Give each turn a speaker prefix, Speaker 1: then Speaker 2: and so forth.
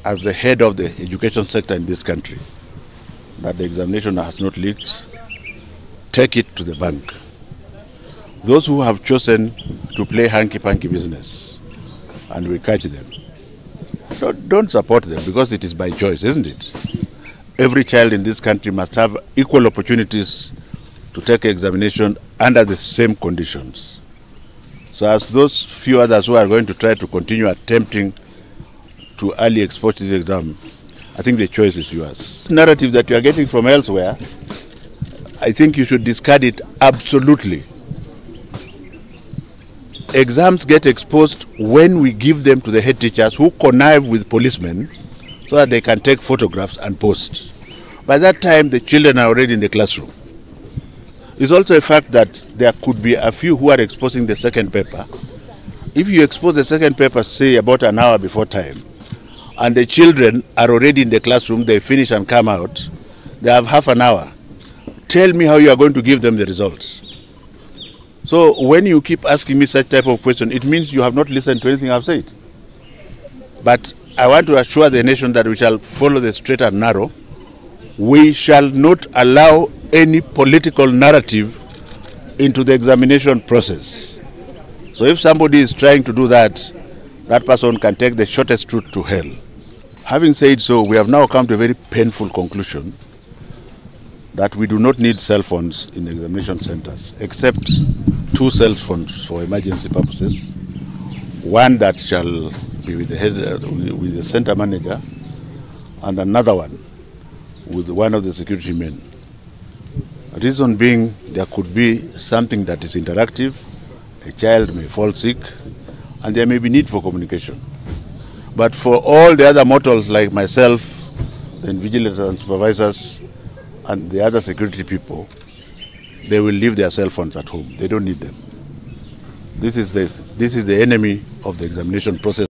Speaker 1: as the head of the education sector in this country, that the examination has not leaked, take it to the bank. Those who have chosen to play hanky-panky business, and we catch them, don't support them, because it is by choice, isn't it? Every child in this country must have equal opportunities to take examination under the same conditions. So as those few others who are going to try to continue attempting to early expose this exam, I think the choice is yours. The narrative that you are getting from elsewhere, I think you should discard it absolutely. Exams get exposed when we give them to the head teachers who connive with policemen so that they can take photographs and post. By that time, the children are already in the classroom. It's also a fact that there could be a few who are exposing the second paper. If you expose the second paper, say, about an hour before time, and the children are already in the classroom, they finish and come out, they have half an hour. Tell me how you are going to give them the results. So when you keep asking me such type of question, it means you have not listened to anything I've said. But I want to assure the nation that we shall follow the straight and narrow. We shall not allow any political narrative into the examination process. So if somebody is trying to do that, that person can take the shortest route to hell. Having said so, we have now come to a very painful conclusion that we do not need cell phones in examination centers, except 2 cell phones for emergency purposes. One that shall be with the head, with the center manager, and another one with one of the security men. The reason being, there could be something that is interactive, a child may fall sick, and there may be need for communication. But for all the other mortals like myself, the invigilators and supervisors, and the other security people, they will leave their cell phones at home. They don't need them. This is the enemy of the examination process.